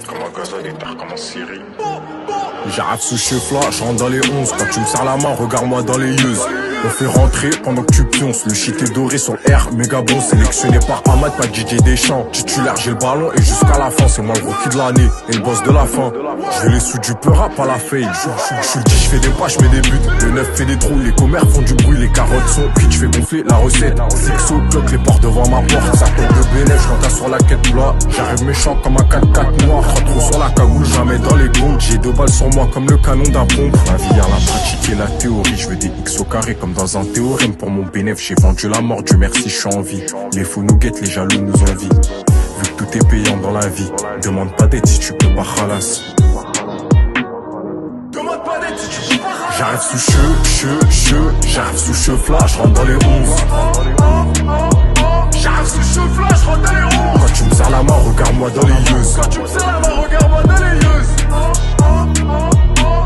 Comme un gaza, des terres comme en Syrie. J'arrive sous chef là, je rentre dans les 11. Quand tu me serres la main, regarde-moi dans les yeux. On fait rentrer pendant que tu pionces. Le shit est doré sur le R, méga bon. Sélectionné par Ahmad, pas DJ Deschamps. Titulaire, j'ai le ballon et jusqu'à la fin, c'est moi le rookie de l'année et le boss de la fin. Je veux les sous du peur, pas la fade. Je suis le 10, je fais des pas, je mets des buts. Le 9 fait des trous, les commères font du bruit, les carottes sont cuites, je fais gonfler la recette. Sexo, cloque les portes devant ma porte. Ça tombe de bénéf, je rentre sur la quête là. J'arrive méchant comme un 4x4 noir. Trop sur la cagoule, jamais dans les gonds. J'ai 2 balles sur moi comme le canon d'un pompe. La vie à la pratique et la théorie. Je veux des X au carré comme dans un théorème. Pour mon bénéf, j'ai vendu la mort, Dieu merci, je suis en vie. Les faux nous guettent, les jaloux nous envient. Vu que tout est payant dans la vie, demande pas d'aide si tu peux pas khalas. J'arrive sous j'arrive sous cheveux, je rentre dans les 11. J'arrive sous cheveux, je rentre dans les 11. Quand tu me serres la main, regarde-moi dans les yeux. Quand tu me serres la main, regarde-moi dans les yeux.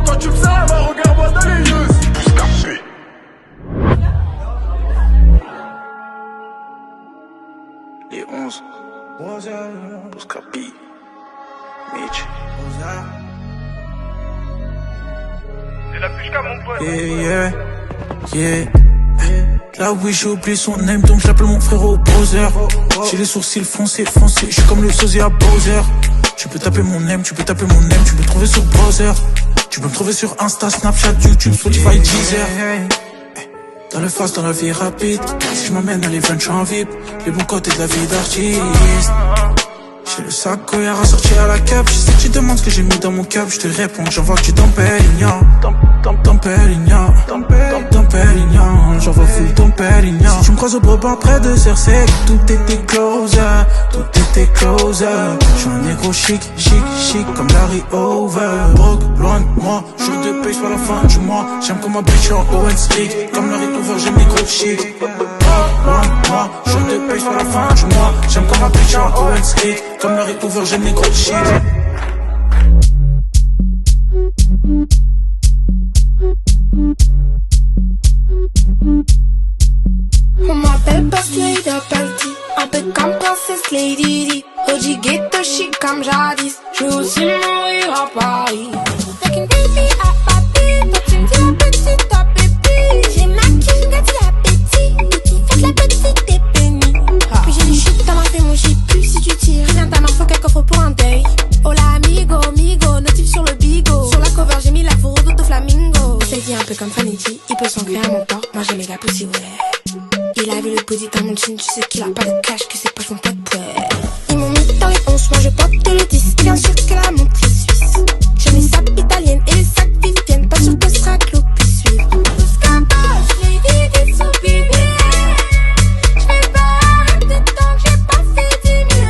Quand tu me serres la main, regarde-moi dans les yeux. Plus capé. Les 11. Plus capi. Mitch. C'est la pushka mon pote. Yeah. Là oui j'ai oublié son name donc j'appelle mon frérot Bowser. J'ai les sourcils foncés, je suis comme le sosie à Bowser. Tu peux taper mon name, tu peux me trouver sur Browser. Tu peux me trouver sur Insta, Snapchat, YouTube, Spotify, Deezer. Dans le fast, dans la vie rapide. Si je m'emmène à l'event, je suis en VIP. Les bons côtés de la vie d'artiste. J'ai le sac colère assorti à la cape. Je sais que tu demandes ce que j'ai mis dans mon cap. Je te réponds que j'en vois que tu t'empelles, ignore. J'en vois full t'empelles, ignore. Si tu me croises au brebard près de Cersei, tout était closer. Je suis un négro chic comme Larry Over. Broke, loin de moi, jour de paye par la fin du mois. J'aime comme ma bitch en Owens League. Comme Larry Over, j'aime les gros chic. Loin de moi, jour de paye par la fin du mois. J'aime comme ma bitch en Owens League. Comme Larry Over, j'aime les gros chic. On m'appelle Boss Lady, un peu comme Princess Lady Di. OG ghetto chic comme jadis. Je veux aussi mourir à Paris. Avec une baby à papi, toi tu me dis la petite à pépi. J'ai ma tige, gâte l'appétit. Qui fait la petite et pénie. Puis j'ai du shit, t'as marqué mon shit. Plus si tu tires, viens ta main, faut qu'elle coffre pour un deuil. Hola amigo, notif sur le bigo. Sur la cover, j'ai mis la fourreau d'auto flamingo. C'est dit un peu comme Fanity, il peut s'ancrer à mon port. Moi j'ai méga pussy, ouais. Il a vu le body dans mon jean, tu sais qu'il a pas de cash, que c'est pas mon pote, ouais. Ils m'ont mis dans les 11, moi je porte le 10. Bien sûr que la montre est suisse. J'ai mes sapes italiennes et les sacs Vivienne. Pas sûr que ce sera que l'eau puisse suivre. Jusqu'à pas, je l'ai dit des sous-bibés. J'vais pas arrêter tant que j'ai pas fait 10 000.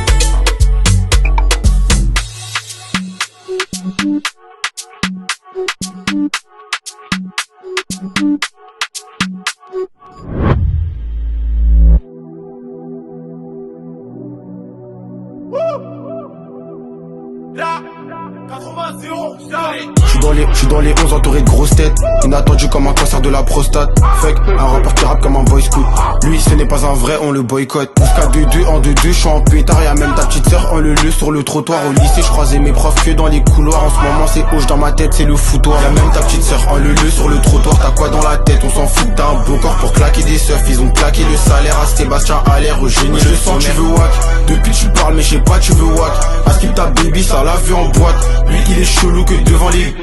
J'suis dans les 11 entouré de grosses têtes. Inattendu comme un cancer de la prostate. Fuck, un rappeur qui rappe comme un voice cool. Lui ce n'est pas un vrai, on le boycotte. Jusqu'à 2-2 en 2-2, j'suis en pétard. Y'a même ta petite sœur en leu sur le trottoir. Au lycée j'croisais mes profs que dans les couloirs. En ce moment c'est hoche dans ma tête, c'est le foutoir. Y'a même ta petite sœur en leu sur le trottoir. T'as quoi dans la tête, on s'en fout, t'as un beau corps pour claquer des seufs. Ils ont claqué le salaire à Sébastien Allaire, au génie. Je le sens, tu veux wack. Depuis tu parles mais je sais pas, tu veux wack. À skip ta baby, ça l'a vu en boîte. Lui il est chelou que devant les...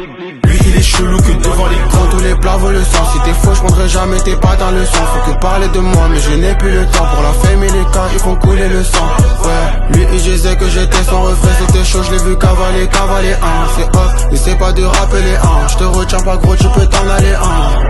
Lui il est chelou que devant les grands. Tous les plats vaut le sang. Si t'es faux j'prendrai jamais tes pas dans le sang. Faut que parler de moi mais je n'ai plus le temps. Pour la fame et les cas ils font couler le sang. Ouais, lui je disais que j'étais sans refrain. C'était chaud, je l'ai vu cavaler un. C'est off, n'essaie pas de rappeler un. Je te retiens pas gros, tu peux t'en aller un.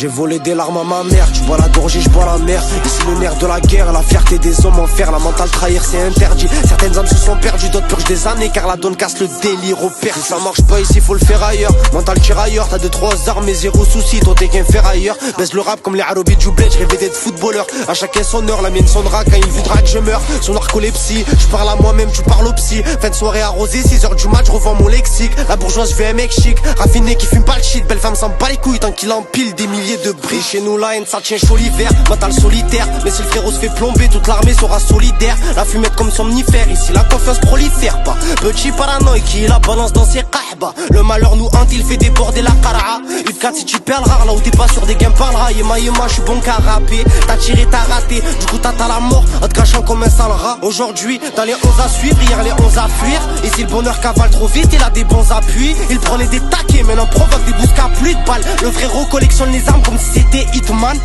J'ai volé des larmes à ma mère, tu bois la gorgée, je bois la mer. Ici le nerf de la guerre, la fierté des hommes en fer. La mentale trahir c'est interdit. Certaines âmes se sont perdues, d'autres purgent des années. Car la donne casse le délire au père. Si ça marche pas ici faut le faire ailleurs. Mental tirailleur, t'as 2-3 armes mais zéro souci. Toi t'es qu'un ferrailleur. Baisse le rap comme les Arabi du bled, j'rêvais d'être footballeur. À chacun son heure, la mienne sonnera quand il voudra que je meure. Son narcolepsie, je parle à moi-même, tu parles au psy. Fin de soirée arrosée, 6h du match, je revends mon lexique. La bourgeoise veut un mec chic, raffiné qui fume pas le shit. Belle femme s'en bat les couilles tant qu'il empile des milliers de bris. Chez nous la haine ça tient chaud l'hiver, mental solitaire. Mais si le frérot se fait plomber, toute l'armée sera solidaire. La fumette comme somnifère, ici la confiance prolifère pas. Petit paranoïque qui la balance dans ses kahba. Le malheur nous hante, il fait déborder la qara'a. U4 si tu perds le rare, là où t'es pas sûr des gains parlera. Yema je suis bon qu'à rapper. T'as tiré, t'as raté, du coup t'attends la mort en te cachant comme un sale rat. Aujourd'hui dans les 11 à suivre, hier les 11 à fuir. Ici le bonheur cavale trop vite, il a des bons appuis. Il prenait des taquets, maintenant provoque des bousques à plus de balles. Le frérot collectionne les armes comme si c'était Hitman.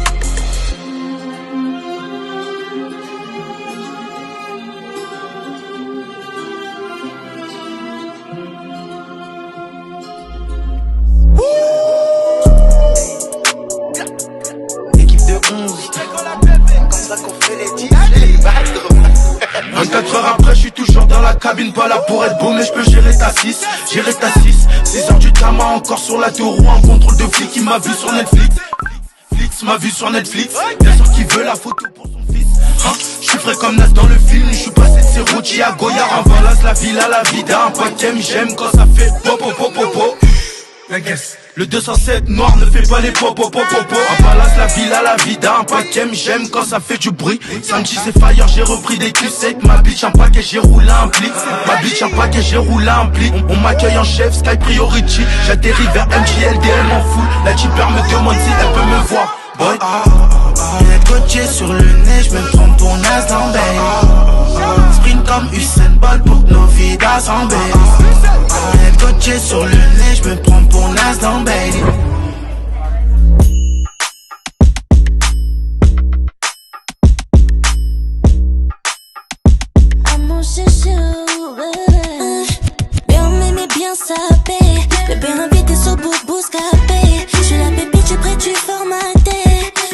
Équipe de 11, comme ça qu'on fait les titres. 24 heures après, je suis toujours dans la cabine, pas là pour être beau, mais je peux gérer ta 6. 6h du tama, encore sur la 2 roues, en contrôle de flic, il m'a vu sur Netflix. M'a vu sur Netflix, bien sûr qu'il veut la photo pour son fils. Je suis frais comme Nas dans le film, je suis passé de Serrucci à Goyard, en Valas, la villa, la vida, un paquet, j'aime quand ça fait popo. Le 207 noir ne fait pas les popo. En Valas, la villa, la vida, un paquet, j'aime quand ça fait du bruit. Samedi c'est fire, j'ai repris des culs secs, ma bitch un paquet, j'ai roulé un blick. On m'accueille en chef, Sky Priority. J'atterris vers MJLDM en full. La tipper me demande si elle peut me voir. Boy. On est coaché sur le nez, j'me prends pour Nas dans bail. Sprint comme Usain Bolt pour que nos vidas s'embellissent. On est coaché sur le nez, j'me prends pour Nas dans bail. À mon chouchou, bien m'aimer, bien saper. Bébé invité sur Boubou Scapé. Je suis la pépite, tu prêt, tu formaté.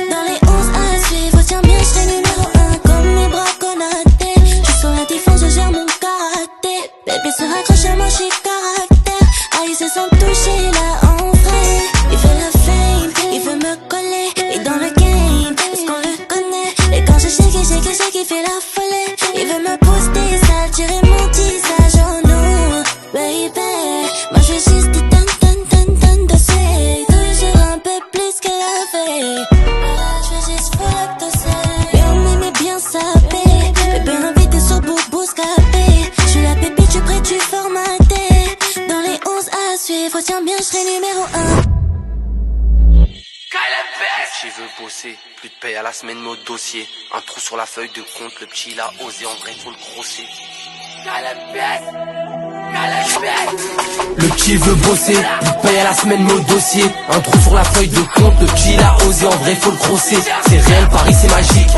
Dans les 11 à suivre, tiens bien, je serai numéro 1 comme mes bras connotés. Je suis sur la défense, je gère mon karaté. Bébé se raccroche à mon chic caractère. Ah, il se sent touché là en vrai. Il veut la fame, il veut me coller. Et dans le game, parce qu'on le connaît. Et quand je shake, il fait la folie. Il veut me poster, ça, tirer mon tissage en nous. Baby, moi je veux juste des tonnes dossiers. Toujours un peu plus que la veille. Je veux juste full up dossier. Bien m'aimer, bien saper. Bébé invité sur Boubou Scapé. Je suis la pépite, tu prêt, tu formaté. Dans les 11 à suivre, tiens bien, je serai numéro 1. Qui veut bosser, plus de paye à la semaine, mot dossier. Un trou sur la feuille de compte, le petit il a osé, en vrai faut le grosser. Le petit veut bosser, il paye à la semaine mon dossier. Un trou sur la feuille de compte, le petit il a osé, en vrai faut le crosser. C'est réel, Paris c'est magique.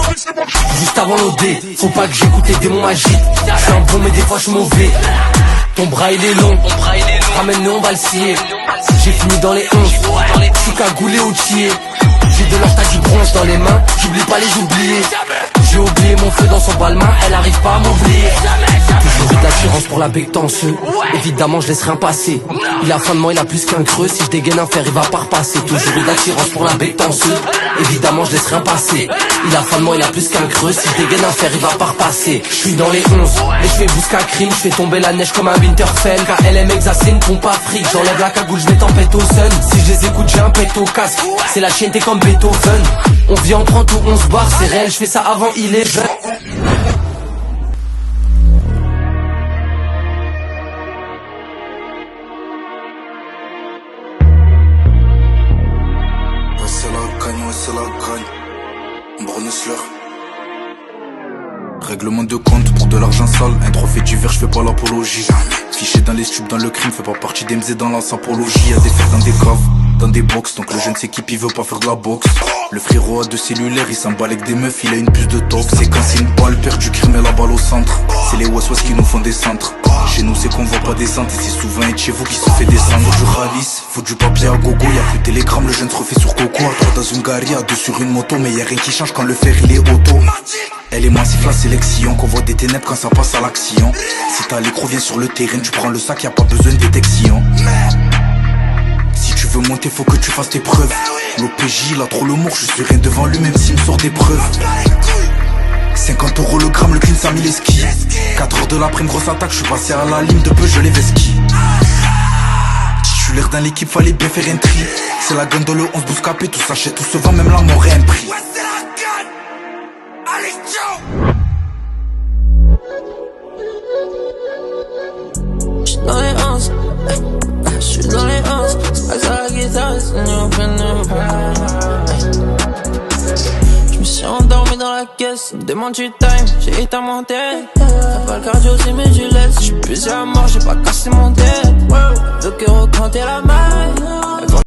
Juste avant l'OD, faut pas que j'écoute les démons magiques. Je suis un bon mais des fois je suis mauvais. Ton bras il est long, ramène-le on va le scier. J'ai fini dans les 11, je suis cagoulé au tier. J'ai de l'or, t'as du bronze dans les mains, j'oublie pas les oubliés. J'ai oublié mon feu dans son balmain, elle arrive pas à m'oublier. Toujours eu de l'attirance pour la bectanceux, évidemment je laisse rien passer. Il a faim de moi, il a plus qu'un creux, si je dégaine un fer il va pas repasser. Toujours eu de l'attirance pour la bectanceux, évidemment je laisse rien passer. Il a faim de moi, il a plus qu'un creux, si je dégaine un fer il va pas repasser. Je suis dans les 11, et je fais bousque à crime, je fais tomber la neige comme un Winterfell. KLM Exacine, pompe Afrique, j'enlève la cagoule, je mets tempête au sun. Si je les écoute j'ai un pet au casque, c'est la chienne t'es comme Beethoven. On vit en 30 ou 11 bars, c'est réel, je fais ça avant il est jeune. C'est la gagne. Brunnesler. Règlement de compte pour de l'argent sale. Un trophée du verre, je fais pas l'apologie. Fiché dans les stupes, dans le crime, fait pas partie des MZ dans la sapologie. Y'a des fers dans des caves, dans des box. Donc le jeune s'équipe, il veut pas faire de la boxe. Le frérot a 2 cellulaires, il s'emballe avec des meufs, il a une puce de tox. C'est quand c'est une balle, perd du crime et la balle au centre. C'est les West qui nous font des centres. Chez nous c'est qu'on voit pas descendre et c'est souvent être chez vous qui se fait descendre. Du ralice, faut du papier à gogo, y'a plus télégramme, le jeune se refait sur coco. À 3 dans une galerie, à 2 sur une moto. Mais y'a rien qui change quand le fer il est auto. Elle est massif la sélection, qu'on voit des ténèbres quand ça passe à l'action. Si t'as l'écrou viens sur le terrain, tu prends le sac, y'a pas besoin de détection. Si tu veux monter faut que tu fasses tes preuves. L'OPJ il a trop l'humour, je suis rien devant lui même s'il me sort des preuves. 50 € le gramme, le clean ça mis les skis. 4h de l'après, grosse attaque, je suis passé à la ligne de peu, je les vesquis. Je suis l'air dans l'équipe, fallait bien faire un tri. C'est la gun de le 11 bouscapé, tout s'achète, tout se vend, même la mort est un prix. J'suis dans les 11, j'suis dans les 11. C'est ça la guitare, c'est new, j'me suis endormi dans la caisse, demande du time, j'ai éteint mon tête. T'as pas le cardio, c'est mes gilettes. J'suis plus à mort, j'ai pas cassé mon tête. 2 euros quand t'es la